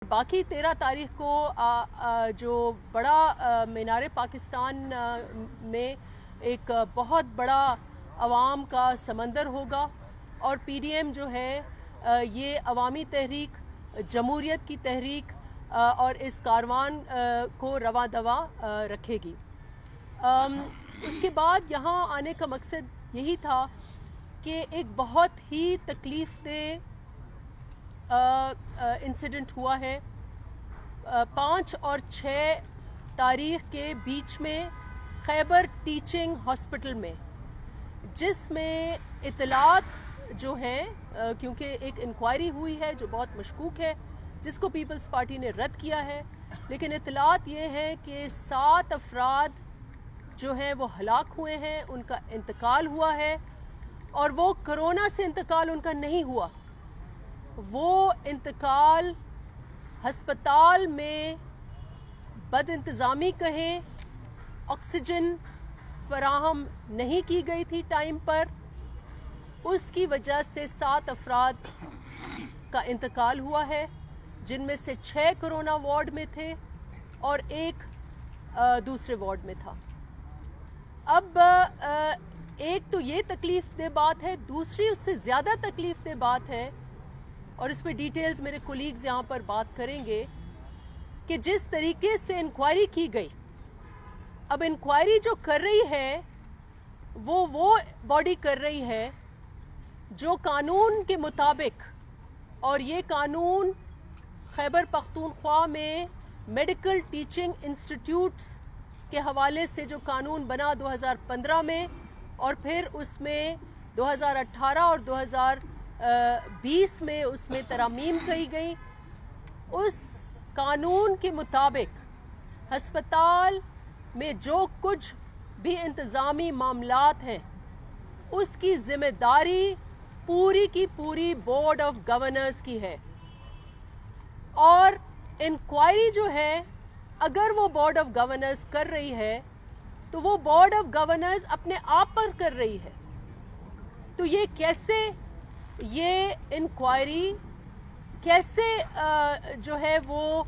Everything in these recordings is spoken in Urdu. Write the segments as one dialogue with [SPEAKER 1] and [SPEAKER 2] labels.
[SPEAKER 1] باقی 13 تاریخ کو جو بڑا مینار پاکستان میں ایک بہت بڑا عوام کا سمندر ہوگا، اور پی ڈی ایم جو ہے یہ عوامی تحریک، جمہوریت کی تحریک اور اس کاروان کو رواں دواں رکھے گی۔ اس کے بعد یہاں آنے کا مقصد یہی تھا کہ ایک بہت ہی تکلیف دہ انسیڈنٹ ہوا ہے 5 اور 6 تاریخ کے بیچ میں خیبر ٹیچنگ ہاسپٹل میں، جس میں اطلاعات جو ہیں، کیونکہ ایک انکوائری ہوئی ہے جو بہت مشکوک ہے جس کو پیپلز پارٹی نے رد کیا ہے، لیکن اطلاعات یہ ہیں کہ 7 افراد جو ہیں وہ ہلاک ہوئے ہیں، ان کا انتقال ہوا ہے، اور وہ کرونا سے انتقال ان کا نہیں ہوا، وہ انتقال ہسپتال میں بد انتظامی کہیں، آکسیجن فراہم نہیں کی گئی تھی ٹائم پر، اس کی وجہ سے 7 افراد کا انتقال ہوا ہے، جن میں سے 6 کرونا وارڈ میں تھے اور 1 دوسرے وارڈ میں تھا۔ اب ایک تو یہ تکلیف دہ بات ہے، دوسری اس سے زیادہ تکلیف دہ بات ہے، اور اس پہ ڈیٹیلز میرے کولیگز یہاں پر بات کریں گے، کہ جس طریقے سے انکوائری کی گئی، اب انکوائری جو کر رہی ہے وہ باڈی کر رہی ہے جو قانون کے مطابق، اور یہ قانون خیبر پختونخوا میں میڈیکل ٹیچنگ انسٹیٹیوٹس کے حوالے سے جو قانون بنا 2015 میں، اور پھر اس میں 2018 اور 2020 میں اس میں ترامیم کی گئی، اس قانون کے مطابق ہسپتال میں جو کچھ بھی انتظامی معاملات ہیں اس کی ذمہ داری پوری کی پوری بورڈ آف گورنرز کی ہے، اور انکوائری جو ہے اگر وہ بورڈ آف گورنرز کر رہی ہے تو وہ بورڈ آف گورنرز اپنے آپ پر کر رہی ہے، تو یہ کیسے، یہ انکوائری کیسے جو ہے وہ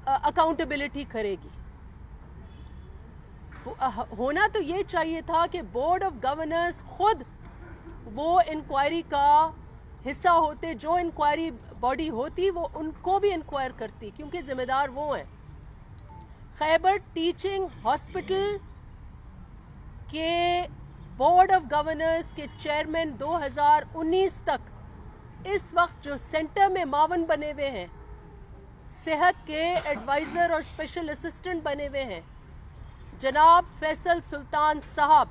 [SPEAKER 1] اکاؤنٹیبلٹی کرے گی؟ ہونا تو یہ چاہیے تھا کہ بورڈ آف گورنرز خود وہ انکوائری کا حصہ ہوتے، جو انکوائری باڈی ہوتی وہ ان کو بھی انکوائر کرتی، کیونکہ ذمہ دار وہ ہیں۔ خیبر ٹیچنگ ہاسپٹل کے بورڈ آف گورنرز کے چیئرمین 2019 تک اس وقت جو سینٹر میں معاون بنے ہوئے ہیں، صحت کے ایڈوائزر اور اسپیشل اسسٹنٹ بنے ہوئے ہیں، جناب فیصل سلطان صاحب،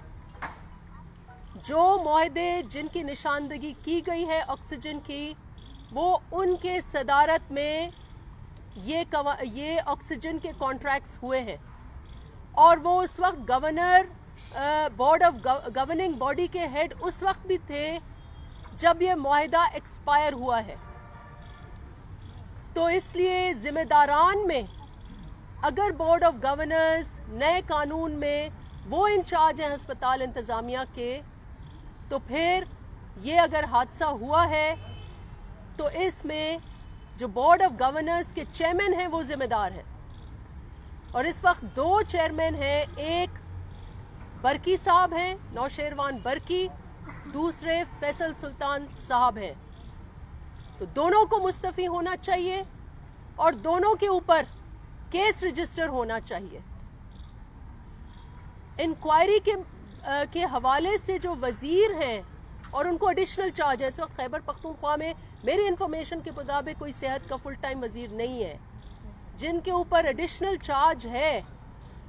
[SPEAKER 1] جو معاہدے جن کی نشاندہی کی گئی ہے آکسیجن کی، وہ ان کے صدارت میں یہ آکسیجن کے کانٹریکٹس ہوئے ہیں، اور وہ اس وقت governor board of governing body کے ہیڈ اس وقت بھی تھے جب یہ معاہدہ ایکسپائر ہوا ہے۔ تو اس لیے ذمہ داران میں اگر بورڈ آف گورنرز نئے قانون میں وہ انچارج ہیں ہسپتال انتظامیہ کے، تو پھر یہ اگر حادثہ ہوا ہے تو اس میں جو بورڈ آف گورنرز کے چیئرمین ہیں وہ ذمہ دار ہیں، اور اس وقت 2 چیئرمین ہیں، ایک برکی صاحب ہیں، نوشیروان برکی، دوسرے فیصل سلطان صاحب ہیں، تو دونوں کو مستعفی ہونا چاہیے اور دونوں کے اوپر کیس رجسٹر ہونا چاہیے۔ انکوائری کے حوالے سے جو وزیر ہیں اور ان کو ایڈیشنل چارج ہے، اس وقت خیبر پختونخوا میں میری انفارمیشن کے مطابق کوئی صحت کا فل ٹائم وزیر نہیں ہے، جن کے اوپر ایڈیشنل چارج ہے،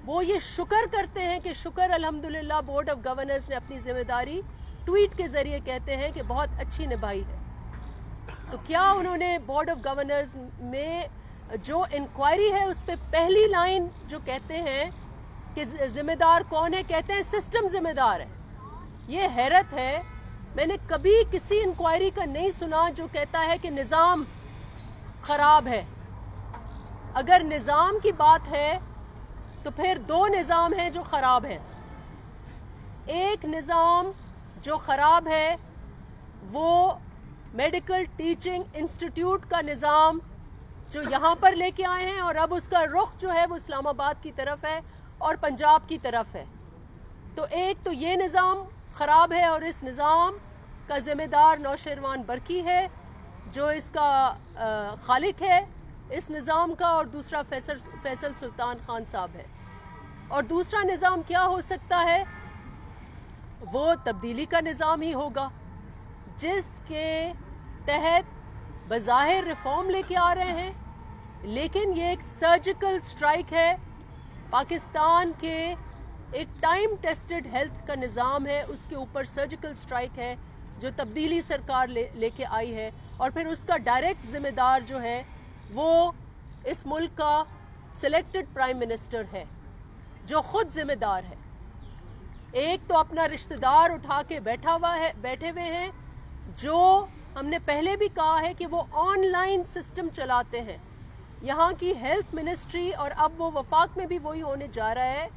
[SPEAKER 1] وہ یہ شکر کرتے ہیں کہ شکر الحمدللہ بورڈ آف گورنرز نے اپنی ذمہ داری ٹویٹ کے ذریعے کہتے ہیں کہ بہت اچھی نبھائی ہے۔ تو کیا انہوں نے بورڈ آف گورنرز میں جو انکوائری ہے اس پہ پہلی لائن جو کہتے ہیں کہ ذمہ دار کون ہے، کہتے ہیں سسٹم ذمہ دار ہے۔ یہ حیرت ہے، میں نے کبھی کسی انکوائری کا نہیں سنا جو کہتا ہے کہ نظام خراب ہے۔ اگر نظام کی بات ہے تو پھر 2 نظام ہیں جو خراب ہیں۔ ایک نظام جو خراب ہے وہ میڈیکل ٹیچنگ انسٹیٹیوٹ کا نظام جو یہاں پر لے کے آئے ہیں، اور اب اس کا رخ جو ہے وہ اسلام آباد کی طرف ہے اور پنجاب کی طرف ہے. تو ایک تو یہ نظام خراب ہے اور اس نظام کا ذمہ دار نوشیروان برقی ہے جو اس کا خالق ہے اس نظام کا، اور دوسرا فیصل سلطان خان صاحب ہے. اور دوسرا نظام کیا ہو سکتا ہے؟ وہ تبدیلی کا نظام ہی ہوگا جس کے تحت بظاہر ریفارم لے کے آ رہے ہیں، لیکن یہ ایک سرجیکل سٹرائک ہے. پاکستان کے ایک ٹائم ٹیسٹڈ ہیلتھ کا نظام ہے، اس کے اوپر سرجیکل سٹرائک ہے جو تبدیلی سرکار لے کے آئی ہے، اور پھر اس کا ڈائریکٹ ذمہ دار جو ہے وہ اس ملک کا سلیکٹڈ پرائم منسٹر ہے جو خود ذمہ دار ہے. ایک تو اپنا رشتہ دار اٹھا کے بیٹھے ہوئے ہیں جو ہم نے پہلے بھی کہا ہے کہ وہ آن لائن سسٹم چلاتے ہیں. یہاں کی ہیلتھ منسٹری، اور اب وہ وفاق میں بھی وہی ہونے جا رہا ہے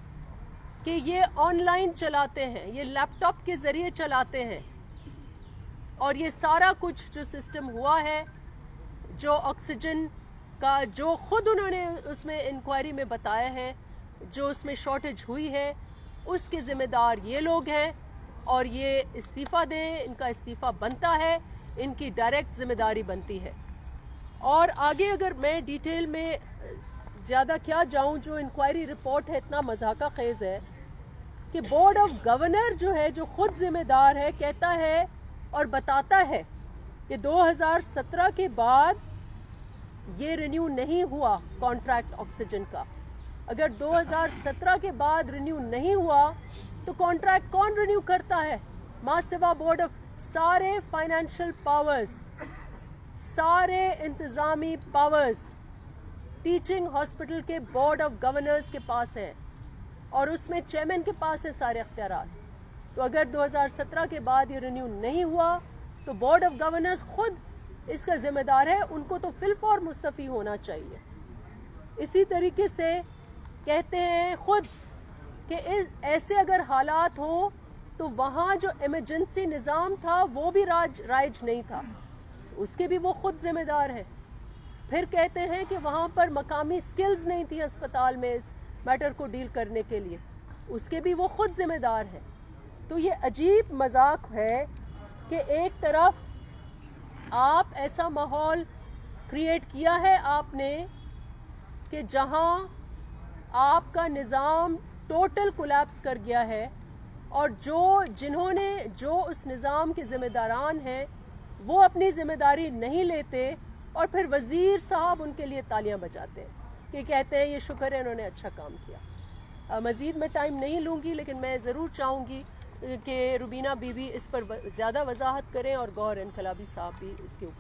[SPEAKER 1] کہ یہ آن لائن چلاتے ہیں، یہ لیپ ٹاپ کے ذریعے چلاتے ہیں. اور یہ سارا کچھ جو سسٹم ہوا ہے، جو آکسیجن کا جو خود انہوں نے اس میں انکوائری میں بتایا ہے، جو اس میں شارٹیج ہوئی ہے، اس کے ذمہ دار یہ لوگ ہیں. اور یہ استعفیٰ دیں، ان کا استعفیٰ بنتا ہے، ان کی ڈائریکٹ ذمہ داری بنتی ہے. اور آگے اگر میں ڈیٹیل میں زیادہ کیا جاؤں، جو انکوائری رپورٹ ہے اتنا مضحکہ خیز ہے کہ بورڈ آف گورنر جو ہے، جو خود ذمہ دار ہے، کہتا ہے اور بتاتا ہے کہ 2017 کے بعد یہ رینیو نہیں ہوا کانٹریکٹ آکسیجن کا. اگر 2017 کے بعد رینیو نہیں ہوا تو کانٹریکٹ کون رینیو کرتا ہے؟ ماں سوا بورڈ آف. سارے فائنینشیل پاورز، سارے انتظامی پاورز ٹیچنگ ہاسپٹل کے بورڈ آف گورنرز کے پاس ہیں، اور اس میں چیئرمین کے پاس ہیں سارے اختیارات. تو اگر 2017 کے بعد یہ رینیو نہیں ہوا تو بورڈ آف گورنرز خود اس کا ذمہ دار ہے، ان کو تو فی الفور مستعفی ہونا چاہیے. اسی طریقے سے کہتے ہیں خود کہ ایسے اگر حالات ہوں تو وہاں جو ایمرجنسی نظام تھا وہ بھی رائج نہیں تھا، اس کے بھی وہ خود ذمہ دار ہیں. پھر کہتے ہیں کہ وہاں پر مقامی سکلز نہیں تھی اسپتال میں اس میٹر کو ڈیل کرنے کے لیے، اس کے بھی وہ خود ذمہ دار ہیں. تو یہ عجیب مذاق ہے کہ ایک طرف آپ ایسا ماحول کریٹ کیا ہے آپ نے کہ جہاں آپ کا نظام ٹوٹل کولیپس کر گیا ہے، اور جنہوں نے جو اس نظام کے ذمہ داران ہیں وہ اپنی ذمہ داری نہیں لیتے، اور پھر وزیر صاحب ان کے لیے تالیاں بجاتے ہیں کہ کہتے ہیں یہ شکر ہے انہوں نے اچھا کام کیا. مزید میں ٹائم نہیں لوں گی، لیکن میں ضرور چاہوں گی کہ روبینہ بی بی اس پر زیادہ وضاحت کریں، اور گوہر انقلابی صاحب بھی اس کے اوپر